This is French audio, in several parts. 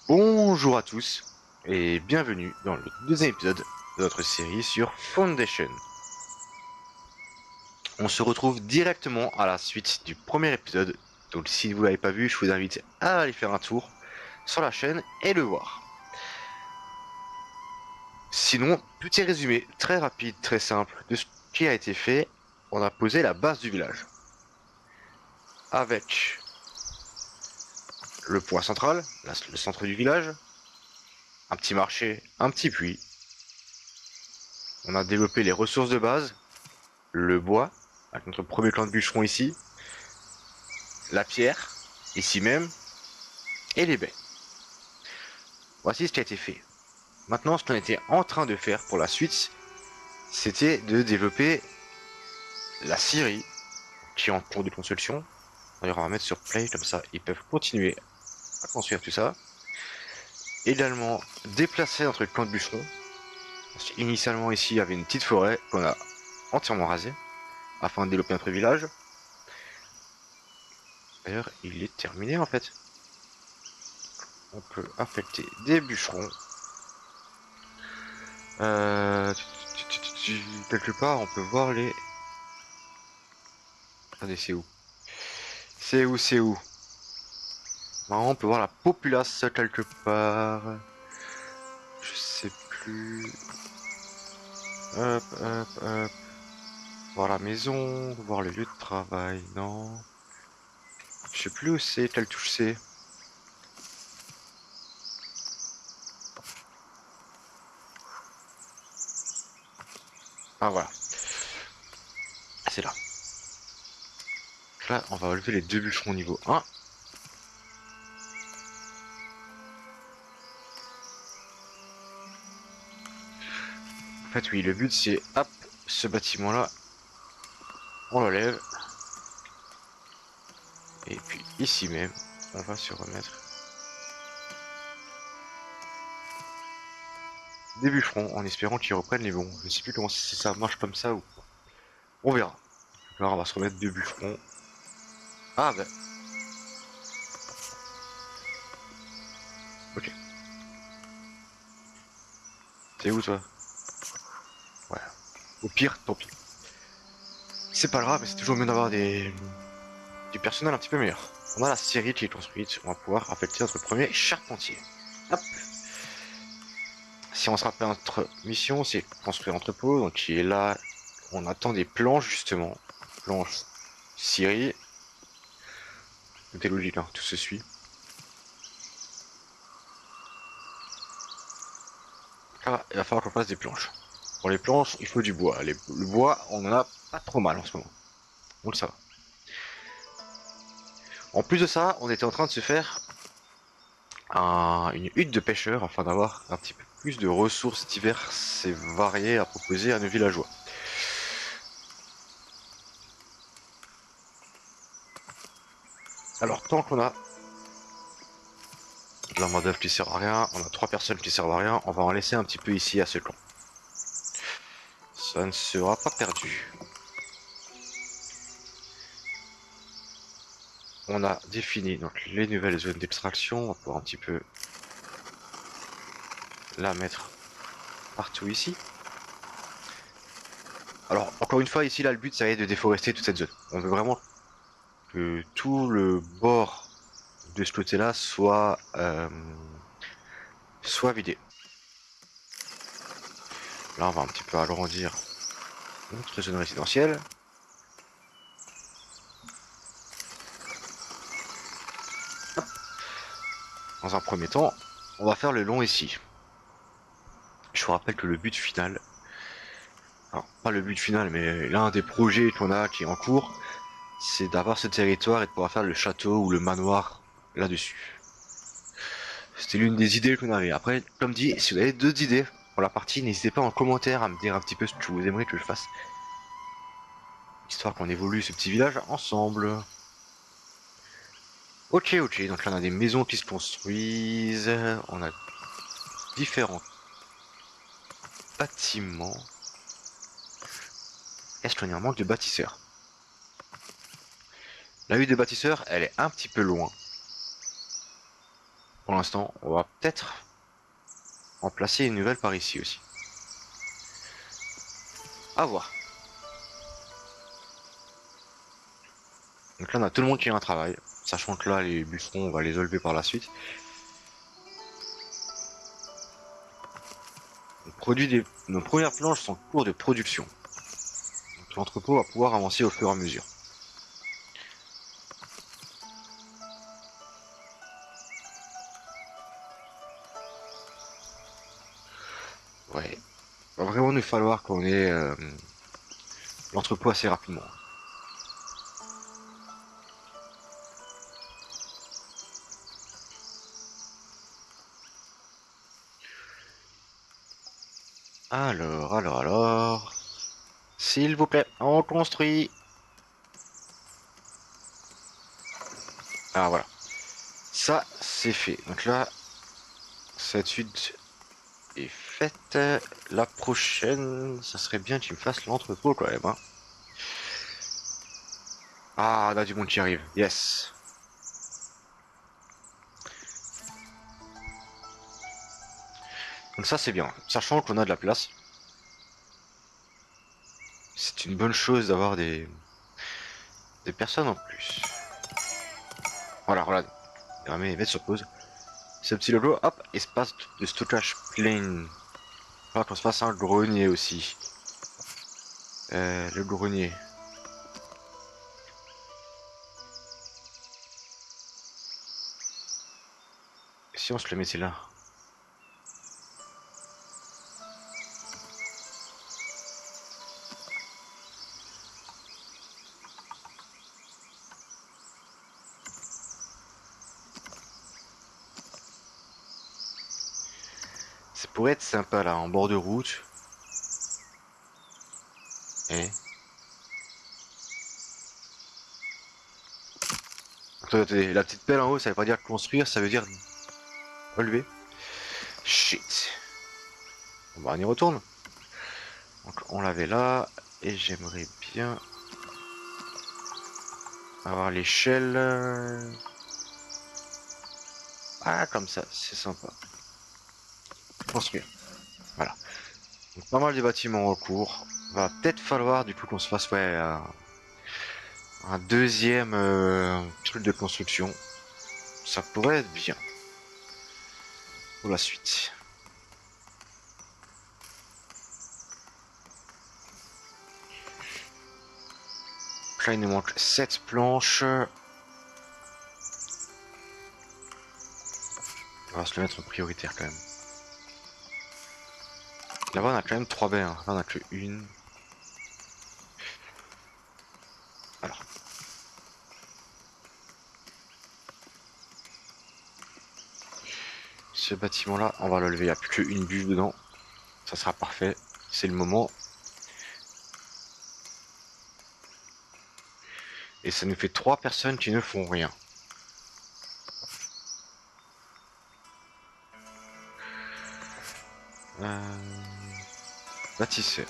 Bonjour à tous et bienvenue dans le deuxième épisode de notre série sur Foundation. On se retrouve directement à la suite du premier épisode, donc si vous ne l'avez pas vu, je vous invite à aller faire un tour sur la chaîne et le voir. Sinon, petit résumé très rapide, très simple de ce qui a été fait. On a posé la base du village avec le point central, le centre du village, un petit marché, un petit puits. On a développé les ressources de base, le bois, avec notre premier clan de bûcherons ici, la pierre, ici même, et les baies. Voici ce qui a été fait. Maintenant, ce qu'on était en train de faire pour la suite, c'était de développer la scierie, qui est en cours de construction. D'ailleurs, on va mettre sur play, comme ça, ils peuvent continuer à construire tout ça. Également, déplacer notre clan de bûcherons. Initialement, ici, il y avait une petite forêt qu'on a entièrement rasée, afin de développer notre village. D'ailleurs, il est terminé, en fait. On peut affecter des bûcherons. Euh, Quelque part, on peut voir les... Attendez, c'est où? C'est où? Normalement, on peut voir la populace quelque part. Je sais plus. Hop, hop, hop. Voir la maison, voir le lieu de travail, non. Je sais plus où c'est, quelle touche c'est. Ah voilà, c'est là. Là, on va relever les deux bûcherons niveau 1. En fait, oui, le but c'est, hop, ce bâtiment-là, on l'enlève. Et puis ici même, on va se remettre des bûcherons en espérant qu'ils reprennent les bons. Je sais plus comment si ça marche comme ça ou pas. On verra. Alors on va se remettre deux bûcherons. Ah bah, ok. T'es où toi? Ouais. Au pire, tant pis. C'est pas grave, mais c'est toujours mieux d'avoir du personnel un petit peu meilleur. On a la série qui est construite, on va pouvoir affecter notre premier charpentier. Hop. Si on se rappelle notre mission, c'est construire l'entrepôt, donc qui est là. On attend des planches justement. Planches, scierie. Tout est logique, hein, tout se suit. Ah, il va falloir qu'on fasse des planches. Pour les planches, il faut du bois. Le bois, on en a pas trop mal en ce moment. Donc ça va. En plus de ça, on était en train de se faire une hutte de pêcheurs afin d'avoir un petit peu plus de ressources diverses et variées à proposer à nos villageois. Alors, tant qu'on a de la main d'œuvre qui sert à rien, on a trois personnes qui servent à rien, on va en laisser un petit peu ici à ce clan. Ça ne sera pas perdu. On a défini donc les nouvelles zones d'extraction, on va pouvoir un petit peu la mettre partout ici. Alors, encore une fois, ici, là, le but, ça va être de déforester toute cette zone. On veut vraiment que tout le bord de ce côté-là soit vidé. Là, on va un petit peu agrandir notre zone résidentielle. Dans un premier temps, on va faire le long ici. Je vous rappelle que le but final, alors pas le but final, mais l'un des projets qu'on a qui est en cours, c'est d'avoir ce territoire et de pouvoir faire le château ou le manoir là-dessus. C'était l'une des idées qu'on avait. Après, comme dit, si vous avez d'autres idées pour la partie, n'hésitez pas en commentaire à me dire un petit peu ce que vous aimeriez que je fasse. Histoire qu'on évolue ce petit village ensemble. Ok, ok, donc là on a des maisons qui se construisent, on a différents bâtiments. Est-ce qu'on y a un manque de bâtisseurs? La hutte des bâtisseurs, elle est un petit peu loin. Pour l'instant, on va peut-être en placer une nouvelle par ici aussi. À voir. Donc là, on a tout le monde qui a un travail. Sachant que là, les bûcherons, on va les enlever par la suite. Nos premières planches sont en cours de production. Donc l'entrepôt va pouvoir avancer au fur et à mesure. Ouais. Va vraiment nous falloir qu'on ait l'entrepôt assez rapidement. Alors. S'il vous plaît, on construit. Ah voilà. Ça, c'est fait. Donc là, cette suite est faite. La prochaine, ça serait bien que tu me fasses l'entrepôt quand même. Hein. Ah, là, du monde qui arrive. Yes. Donc ça, c'est bien. Sachant qu'on a de la place. C'est une bonne chose d'avoir des personnes en plus. Voilà, regarde. Il va mettre sur pause. Ce petit logo, hop, espace de stockage plein. Il va qu'on se fasse un grenier aussi. Le grenier. Si on se le mettait là. Ça pourrait être sympa là, en bord de route. Eh. Attendez, la petite pelle en haut, ça veut pas dire construire, ça veut dire relever. Shit. Bon, bah on y retourne. Donc on l'avait là. Et j'aimerais bien avoir l'échelle. Ah, comme ça, c'est sympa. Construire. Voilà. Donc pas mal de bâtiments en cours. Va peut-être falloir du coup qu'on se fasse ouais, un deuxième truc de construction. Ça pourrait être bien. Pour la suite. Donc là il nous manque 7 planches. On va se le mettre en prioritaire quand même. Là-bas on a quand même 3 baies. Hein. Là on a que une. Alors. Ce bâtiment-là, on va le lever. Il n'y a plus qu'une bûche dedans. Ça sera parfait. C'est le moment. Et ça nous fait 3 personnes qui ne font rien. Bâtisseur.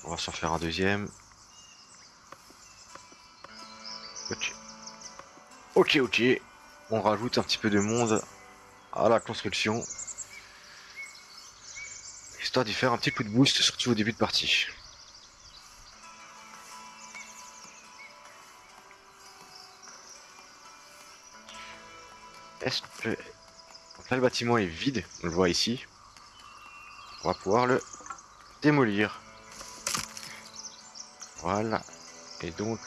On va s'en faire un deuxième. Ok. Ok. On rajoute un petit peu de monde à la construction. Histoire d'y faire un petit coup de boost, surtout au début de partie. Est-ce que... Donc là le bâtiment est vide, on le voit ici. On va pouvoir le démolir. Voilà. Et donc...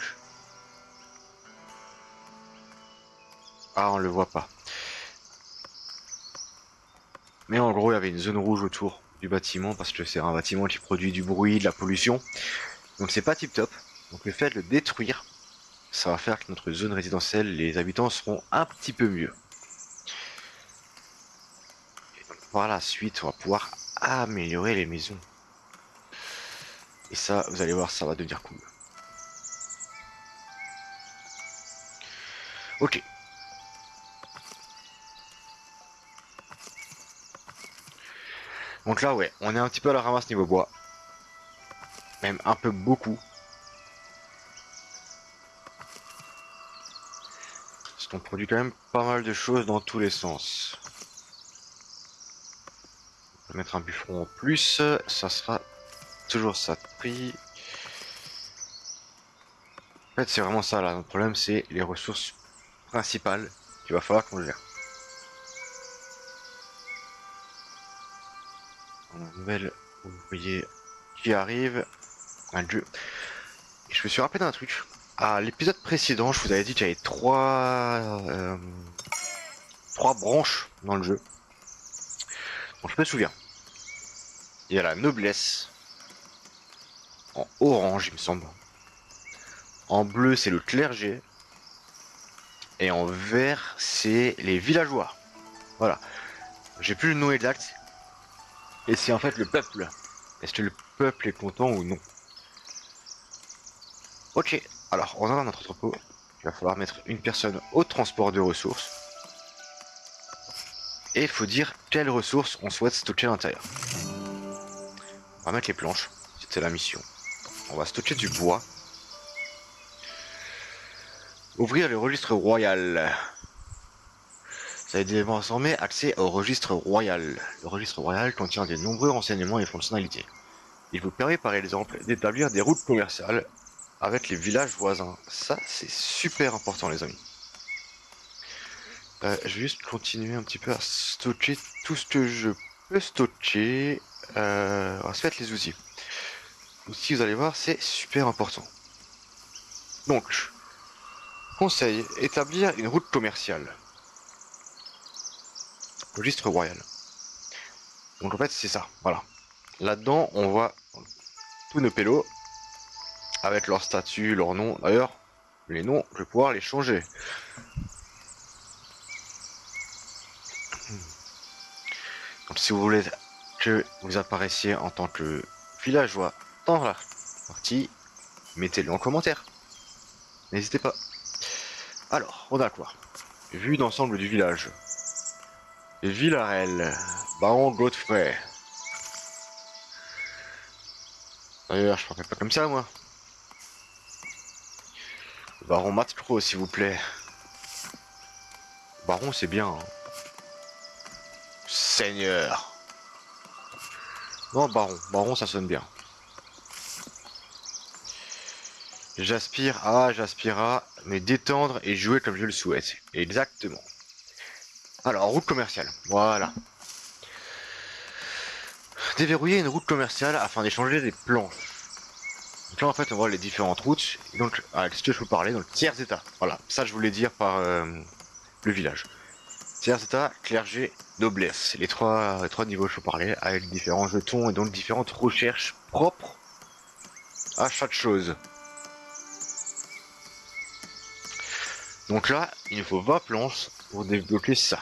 Ah, on le voit pas. Mais en gros, il y avait une zone rouge autour du bâtiment parce que c'est un bâtiment qui produit du bruit, de la pollution. Donc c'est pas tip top. Donc le fait de le détruire, ça va faire que notre zone résidentielle, les habitants seront un petit peu mieux. Et donc par la suite, on va pouvoir améliorer les maisons. Et ça, vous allez voir, ça va devenir cool. Ok. Donc là, ouais, on est un petit peu à la ramasse niveau bois. Même un peu beaucoup. qu'on produit quand même pas mal de choses dans tous les sens. On va mettre un bûcheron en plus, ça sera toujours ça de prix. En fait, c'est vraiment ça là. Notre problème, c'est les ressources principales qu'il va falloir qu'on gère. On a un nouvel ouvrier qui arrive. Un dieu. Et je me suis rappelé d'un truc. À l'épisode précédent, je vous avais dit que j'avais trois branches dans le jeu. Donc je me souviens. Il y a la noblesse. En orange, il me semble. En bleu, c'est le clergé. Et en vert, c'est les villageois. Voilà. J'ai plus le nom exact. Et c'est en fait le peuple. Est-ce que le peuple est content ou non? Ok. Alors, on a notre entrepôt. Il va falloir mettre une personne au transport de ressources. Et il faut dire quelles ressources on souhaite stocker à l'intérieur. On va mettre les planches. C'était la mission. On va stocker du bois. Ouvrir le registre royal. Ça va être désormais accès au registre royal. Le registre royal contient de nombreux renseignements et fonctionnalités. Il vous permet par exemple d'établir des routes commerciales avec les villages voisins. Ça, c'est super important, les amis. Je vais juste continuer un petit peu à stocker tout ce que je peux stocker. On va se mettre les outils. Outils, vous allez voir, c'est super important. Donc, conseil, établir une route commerciale. Registre royal. Donc en fait, c'est ça, voilà. Là-dedans, on voit tous nos pélos avec leur statut, leur nom. D'ailleurs, les noms, je vais pouvoir les changer. Donc si vous voulez que vous apparaissiez en tant que villageois dans la partie, mettez-le en commentaire. N'hésitez pas. Alors, on a quoi? Vue d'ensemble du village. Villarel, Baron Godfrey. D'ailleurs, je ne pas comme ça, moi. Baron Matcro, s'il vous plaît. Baron, c'est bien. Hein. Seigneur. Non, Baron. Baron, ça sonne bien. J'aspire à me détendre et jouer comme je le souhaite. Exactement. Alors, route commerciale. Voilà. Déverrouiller une route commerciale afin d'échanger des planches. Donc là, en fait, on voit les différentes routes. Et donc, qu'est-ce que je peux parler? Donc, tiers état. Voilà. Ça, je voulais dire par le village. Tiers état, clergé, noblesse. Les trois niveaux que je peux parler avec différents jetons et donc différentes recherches propres à chaque chose. Donc là, il nous faut 20 planches pour débloquer ça.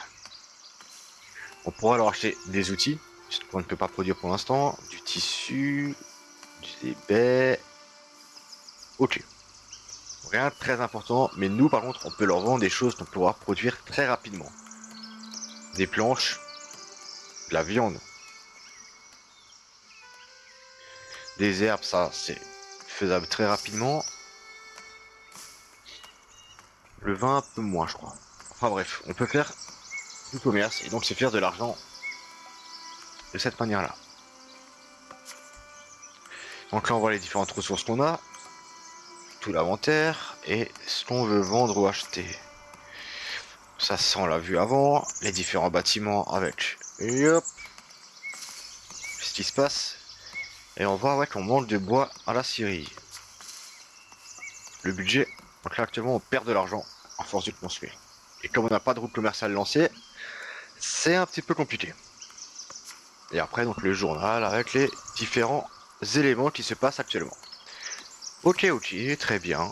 On pourra alors acheter des outils, ce qu'on ne peut pas produire pour l'instant, du tissu, des baies. Ok. Rien de très important, mais nous par contre, on peut leur vendre des choses qu'on pourra produire très rapidement. Des planches, de la viande, des herbes, ça c'est faisable très rapidement. Le vin un peu moins, je crois. Enfin bref, on peut faire du commerce et donc c'est faire de l'argent de cette manière-là. Donc là, on voit les différentes ressources qu'on a, tout l'inventaire et ce qu'on veut vendre ou acheter. Ça, on l'a vu avant, les différents bâtiments avec. Et hop, ce qui se passe. Et on voit ouais, qu'on manque de bois à la scierie. Le budget, donc là actuellement on perd de l'argent à force de construire. Et comme on n'a pas de route commerciale lancée, c'est un petit peu compliqué. Et après donc le journal avec les différents éléments qui se passent actuellement. Ok, très bien.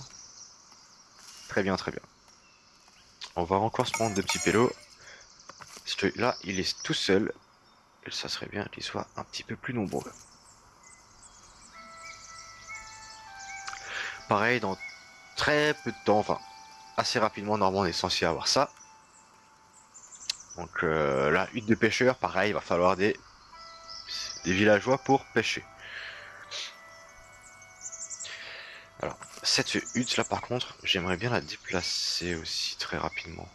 Très bien, très bien. On va encore se prendre des petits pélos. Parce que là, il est tout seul. Et ça serait bien qu'il soit un petit peu plus nombreux. Pareil, dans très peu de temps, enfin, assez rapidement, normalement, on est censé avoir ça. Donc la hutte de pêcheur, pareil, il va falloir des villageois pour pêcher. Alors, cette hutte là par contre, j'aimerais bien la déplacer aussi très rapidement.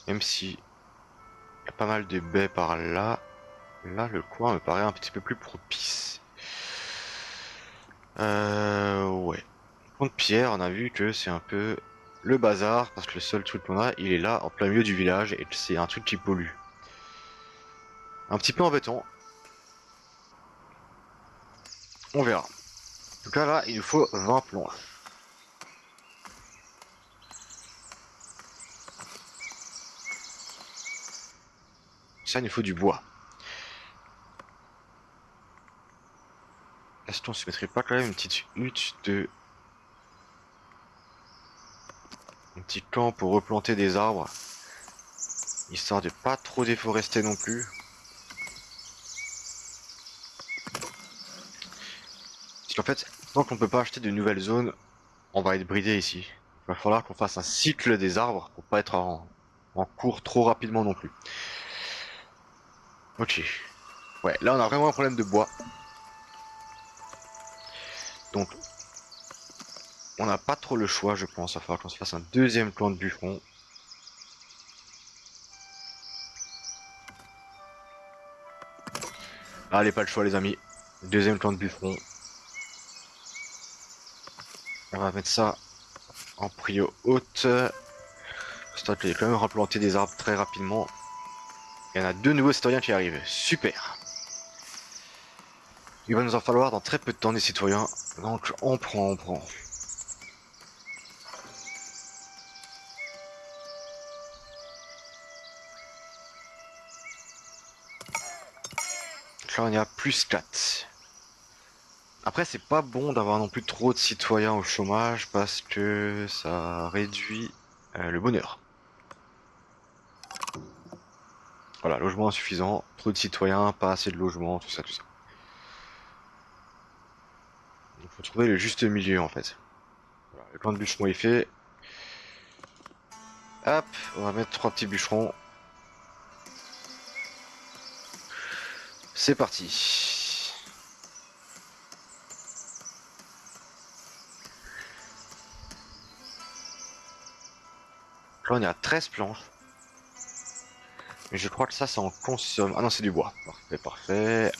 Même si il y a pas mal de baies par là. Là le coin me paraît un petit peu plus propice. Ouais. Contre pierre, on a vu que c'est un peu le bazar parce que le seul truc qu'on a, il est là en plein milieu du village et c'est un truc qui pollue. Un petit peu embêtant. On verra. En tout cas là, il nous faut 20 planches. Ça, il nous faut du bois. Est-ce qu'on se mettrait pas quand même une petite hutte de... un petit camp pour replanter des arbres, histoire de pas trop déforester non plus. Parce qu'en fait, tant qu'on peut pas acheter de nouvelles zones, on va être bridé ici. Il va falloir qu'on fasse un cycle des arbres pour pas être en cours trop rapidement non plus. Ok. Ouais, là on a vraiment un problème de bois. Donc, on n'a pas trop le choix, je pense. Il va falloir qu'on se fasse un deuxième plan de bûcheron. Allez, pas le choix les amis. Deuxième plan de bûcheron. On va mettre ça en prio haute. Histoire qu'il y ait quand même replanter des arbres très rapidement. Il y en a deux nouveaux citoyens qui arrivent. Super. Il va nous en falloir dans très peu de temps des citoyens. Donc on prend. Là on est à plus 4. Après c'est pas bon d'avoir non plus trop de citoyens au chômage parce que ça réduit le bonheur. Voilà, logement insuffisant, trop de citoyens, pas assez de logements, tout ça, tout ça. Il faut trouver le juste milieu en fait. Voilà, le plan de bûcheron est fait. Hop, on va mettre 3 petits bûcherons. C'est parti. Là on est à 13 planches. Mais je crois que ça en consomme. Ah non, c'est du bois. Parfait, parfait.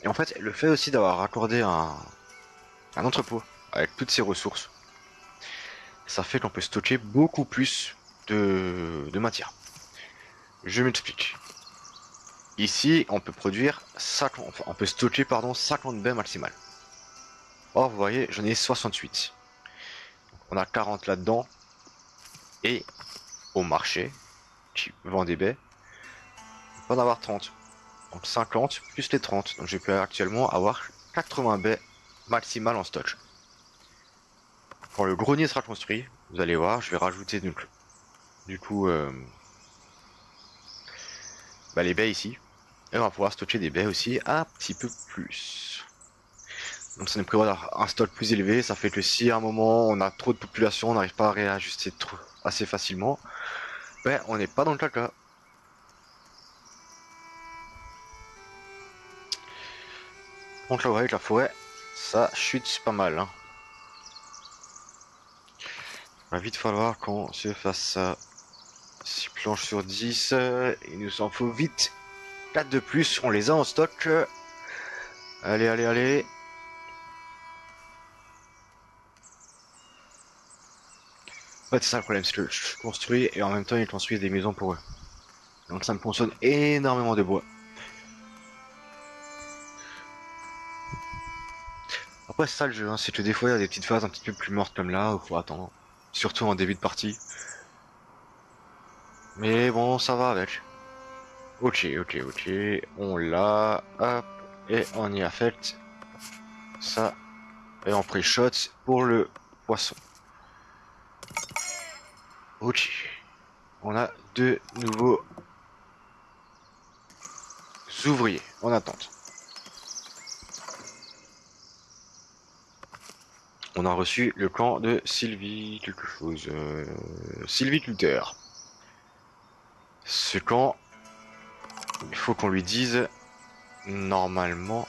Et en fait, le fait aussi d'avoir raccordé un entrepôt avec toutes ces ressources, ça fait qu'on peut stocker beaucoup plus de matière. Je m'explique. Ici, on peut produire 50, enfin, on peut stocker 50 baies maximales. Or, vous voyez, j'en ai 68. On a 40 là-dedans. Et au marché, qui vend des baies, on peut en avoir 30. Donc 50 plus les 30. Donc je peux actuellement avoir 80 baies maximales en stock. Quand le grenier sera construit, vous allez voir, je vais rajouter du coup les baies ici. Et on va pouvoir stocker des baies aussi un petit peu plus. Donc ça nous prévoit un stock plus élevé. Ça fait que si à un moment on a trop de population, on n'arrive pas à réajuster assez facilement, ben on n'est pas dans le caca. Donc là, vous voyez que la forêt, ça chute pas mal. Hein. Il va vite falloir qu'on se fasse ça. 6 planches sur 10. Il nous en faut vite 4 de plus. On les a en stock. Allez, allez, allez. En fait, c'est ça le problème, c'est que je construis et en même temps ils construisent des maisons pour eux. Donc ça me consomme énormément de bois. Après c'est ça le jeu, hein, c'est que des fois il y a des petites phases un petit peu plus mortes comme là, où il faut attendre. Surtout en début de partie. Mais bon, ça va avec. Ok, ok, ok. On l'a. Hop. Et on y affecte ça. Et on pré-shot pour le poisson. Ok. On a deux nouveaux ouvriers en attente. On a reçu le camp de Sylvie quelque chose. Sylviculteur. Ce camp, il faut qu'on lui dise normalement.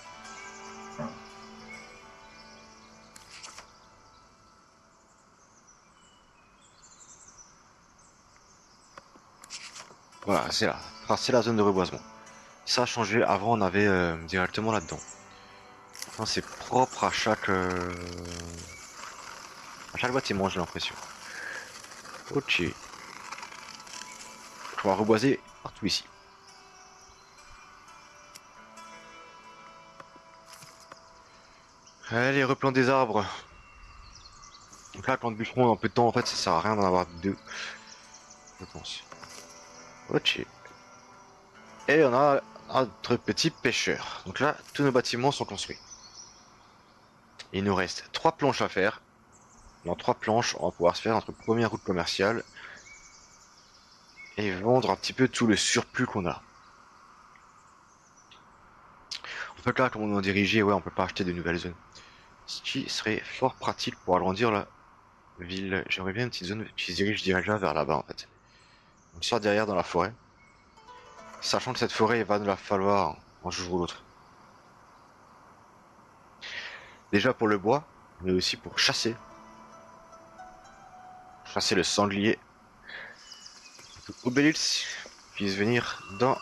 Voilà, c'est là. Tracer la zone de reboisement. Ça a changé. Avant, on avait directement là-dedans. Maintenant, c'est propre à chaque bâtiment, j'ai l'impression. Ok. On va reboiser partout ici. Allez, replant des arbres. Donc là, quand bûcheron dans peu de temps, en fait, ça sert à rien d'en avoir deux, je pense. Ok. Et on a notre petit pêcheur. Donc là, tous nos bâtiments sont construits. Il nous reste 3 planches à faire. Dans 3 planches, on va pouvoir se faire notre première route commerciale et vendre un petit peu tout le surplus qu'on a. En fait, là, comme on est en dirigé, ouais, on peut pas acheter de nouvelles zones. Ce qui serait fort pratique pour agrandir la ville. J'aimerais bien une petite zone qui se dirige déjà vers là-bas, en fait. Donc, soit derrière dans la forêt. Sachant que cette forêt, il va nous la falloir un jour ou l'autre. Déjà pour le bois, mais aussi pour chasser. Chasser le sanglier. Obélix puisse venir dans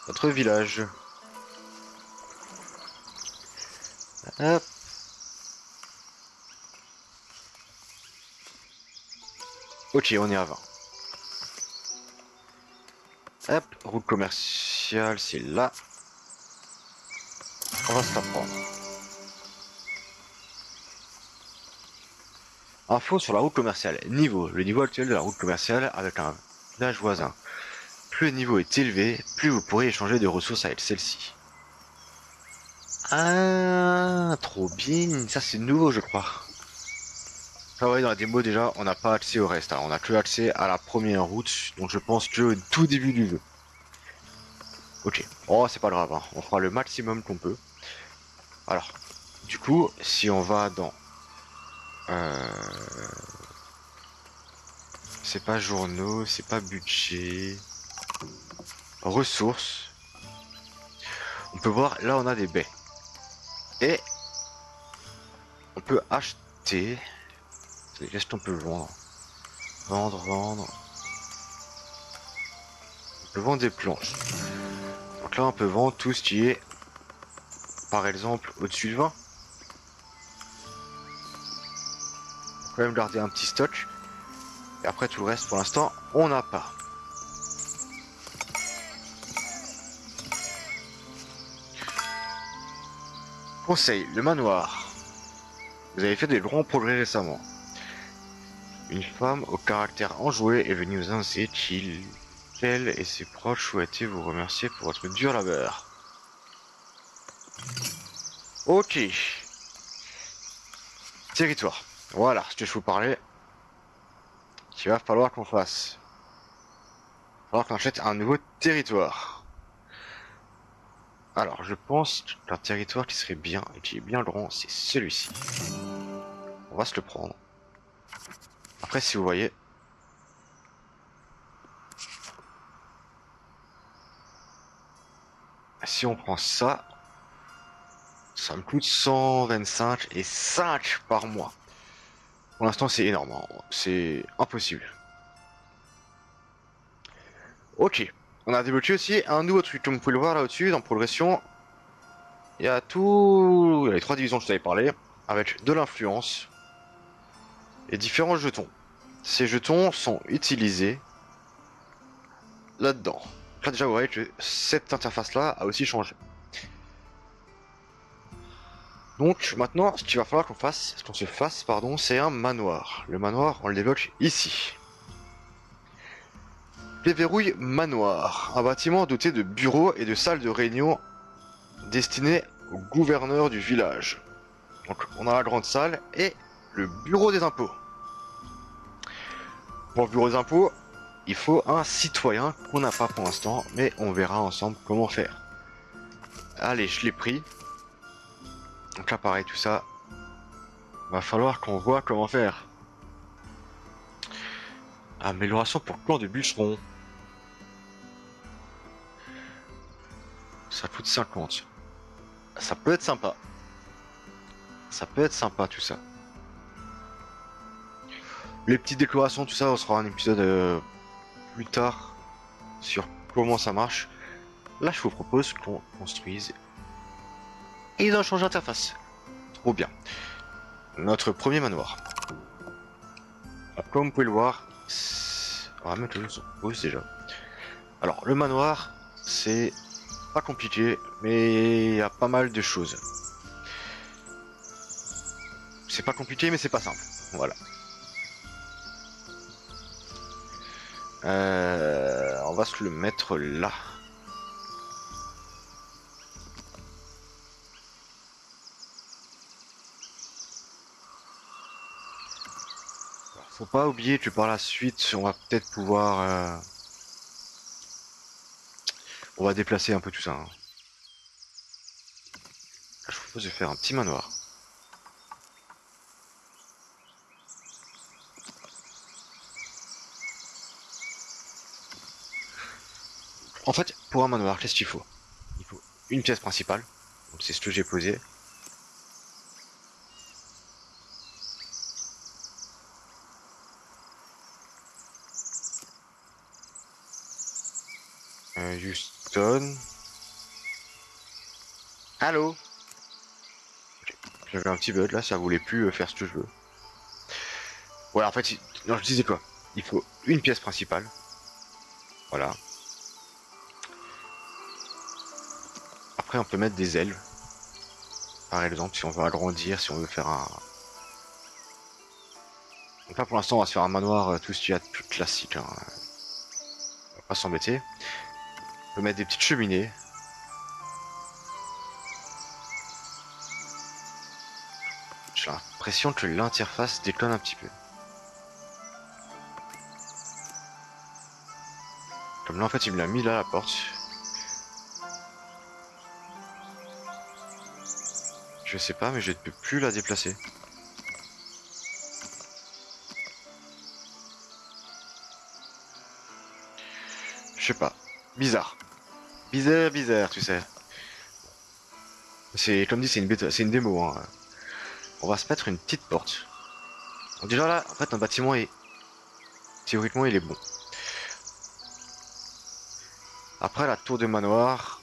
notre village. Hop. Ok, on est à 20. Hop, route commerciale, c'est là. On va se la prendre. Info sur la route commerciale. Niveau. Le niveau actuel de la route commerciale avec un village voisin. Plus le niveau est élevé, plus vous pourrez échanger de ressources avec celle-ci. Ah, trop bien. Ça, c'est nouveau, je crois. Ça, ouais, dans la démo, déjà, on n'a pas accès au reste. Hein. On a que accès à la première route, donc je pense que au tout début du jeu. Ok. Oh, c'est pas grave. Hein. On fera le maximum qu'on peut. Alors, du coup, si on va dans... c'est pas journaux, c'est pas budget... Ressources. On peut voir, là, on a des baies. Et on peut acheter... Qu'est-ce qu'on peut vendre? Vendre. On peut vendre des planches. Donc là, on peut vendre tout ce qui est, par exemple, au-dessus de 20. Faut quand même garder un petit stock. Et après, tout le reste, pour l'instant, on n'a pas. Conseil, le manoir. Vous avez fait des grands progrès récemment. Une femme au caractère enjoué est venue nous annoncer qu'elle et ses proches souhaitaient vous remercier pour votre dur labeur. Ok. Territoire. Voilà ce que je vous parlais. Qu'il va falloir qu'on fasse. Il va falloir qu'on achète un nouveau territoire. Alors, je pense qu'un territoire qui serait bien et qui est bien grand, c'est celui-ci. On va se le prendre. Après, si vous voyez, si on prend ça, ça me coûte 125 et 5 par mois. Pour l'instant, c'est énorme. Hein. C'est impossible. Ok. On a débloqué aussi un nouveau truc. Comme vous pouvez le voir là au-dessus, dans progression, il y a tout... Il y a les 3 divisions que je t'avais parlé, avec de l'influence et différents jetons. Ces jetons sont utilisés là-dedans. Là déjà, vous voyez que cette interface-là a aussi changé. Donc maintenant, ce qu'il va falloir qu'on se fasse, pardon, c'est un manoir. Le manoir, on le débloque ici. Les verrouilles manoir, un bâtiment doté de bureaux et de salles de réunion destinées au gouverneur du village. Donc on a la grande salle et le bureau des impôts. Pour le bureau des impôts, il faut un citoyen qu'on n'a pas pour l'instant, mais on verra ensemble comment faire. Allez, je l'ai pris. Donc là pareil, tout ça, va falloir qu'on voit comment faire. Amélioration pour clan de bûcheron. Ça coûte 50. Ça peut être sympa. Ça peut être sympa tout ça. Les petites décorations, tout ça, on se fera un épisode plus tard sur comment ça marche. Là, je vous propose qu'on construise. Et ils ont changé d'interface. Trop bien. Notre premier manoir. Comme vous pouvez le voir, on va mettre le son pause déjà. Alors, le manoir, c'est pas compliqué, mais il y a pas mal de choses. C'est pas compliqué, mais c'est pas simple. Voilà. On va se le mettre là. Alors, faut pas oublier que par la suite, on va peut-être pouvoir... on va déplacer un peu tout ça. Hein. Je vous propose de faire un petit manoir. En fait, pour un manoir, qu'est-ce qu'il faut? Il faut une pièce principale. Donc c'est ce que j'ai posé. Houston. Allô? J'avais un petit bug là, ça voulait plus faire ce que je veux. Voilà, en fait, non, je disais quoi? Il faut une pièce principale. Voilà. Après, on peut mettre des ailes. Par exemple, si on veut agrandir, si on veut faire un... Donc là, pour l'instant, on va se faire un manoir, tout ce qu'il y a de plus classique. Hein. On va pas s'embêter. On peut mettre des petites cheminées. J'ai l'impression que l'interface déconne un petit peu. Comme là, en fait, il me l'a mis là à la porte. Je sais pas, mais je ne peux plus la déplacer. Je sais pas. Bizarre. Bizarre, bizarre, tu sais. C'est comme dit, c'est une bêta, c'est une démo. Hein. On va se mettre une petite porte. Donc déjà là, en fait, un bâtiment est théoriquement il est bon. Après la tour de manoir,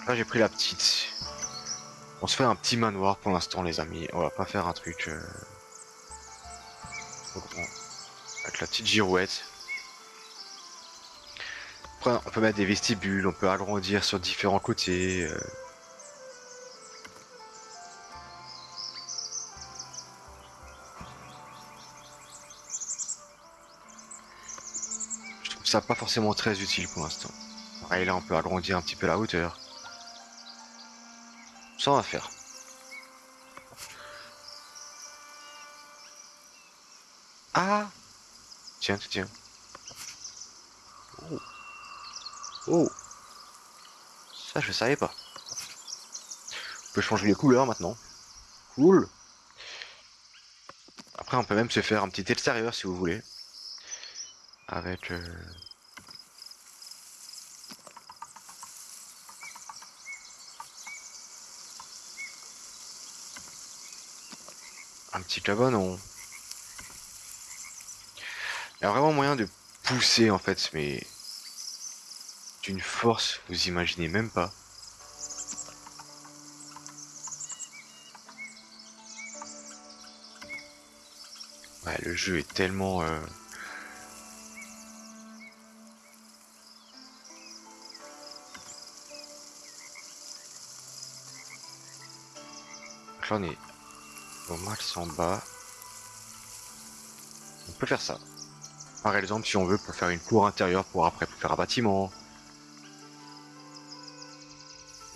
là j'ai pris la petite. On se fait un petit manoir pour l'instant, les amis. On va pas faire un truc trop grand. Avec la petite girouette. Après, on peut mettre des vestibules, on peut agrandir sur différents côtés. Je trouve ça pas forcément très utile pour l'instant. Pareil, là, on peut agrandir un petit peu la hauteur. Ça, on va faire. Ah! Tiens, tiens. Oh, oh. Ça, je savais pas. On peut changer les couleurs maintenant. Cool. Après, on peut même se faire un petit extérieur si vous voulez. Avec un petit cabanon. Il y a vraiment moyen de pousser en fait, mais d'une force, vous imaginez même pas. Ouais, le jeu est tellement... Donc là, on est au max en bas. On peut faire ça. Par exemple, si on veut, pour faire une cour intérieure pour après, pour faire un bâtiment.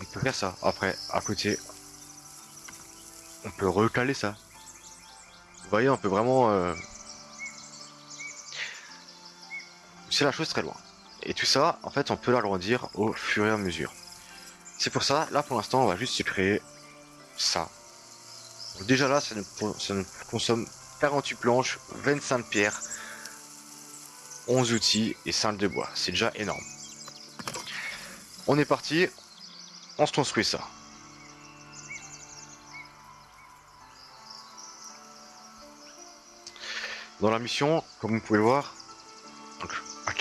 On peut faire ça. Après, à côté, on peut recaler ça. Vous voyez, on peut vraiment... C'est la chose très loin. Et tout ça, en fait, on peut l'agrandir au fur et à mesure. C'est pour ça, là, pour l'instant, on va juste se créer ça. Donc déjà là, ça nous consomme 48 planches, 25 pierres, 11 outils et 5 de bois. C'est déjà énorme. On est parti, on se construit ça. Dans la mission, comme vous pouvez le voir, donc,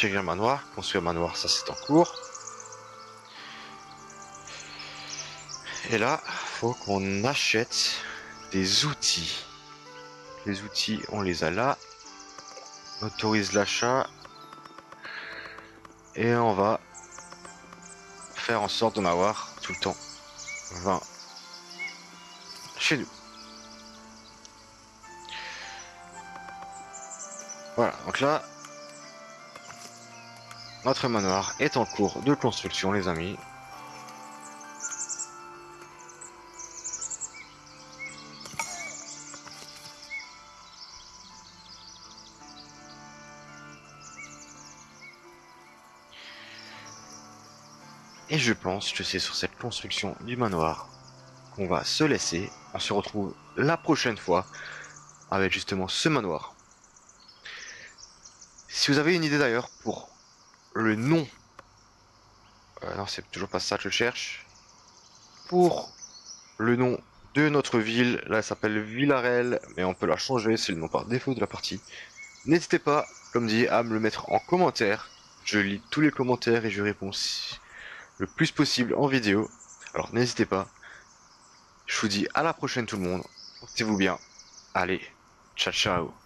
Acquérir manoir, construire manoir, ça c'est en cours. Et là, faut qu'on achète des outils. Les outils, on les a là. On autorise l'achat. Et on va faire en sorte d'en avoir tout le temps 20 chez nous. Voilà, donc là, notre manoir est en cours de construction, les amis. Et je pense que c'est sur cette construction du manoir qu'on va se laisser. On se retrouve la prochaine fois avec justement ce manoir. Si vous avez une idée d'ailleurs pour le nom, non c'est toujours pas ça que je cherche, pour le nom de notre ville, là elle s'appelle Villarel, mais on peut la changer, c'est le nom par défaut de la partie. N'hésitez pas, comme dit, à me le mettre en commentaire. Je lis tous les commentaires et je réponds le plus possible en vidéo. Alors n'hésitez pas. Je vous dis à la prochaine tout le monde. Portez-vous bien. Allez, ciao ciao.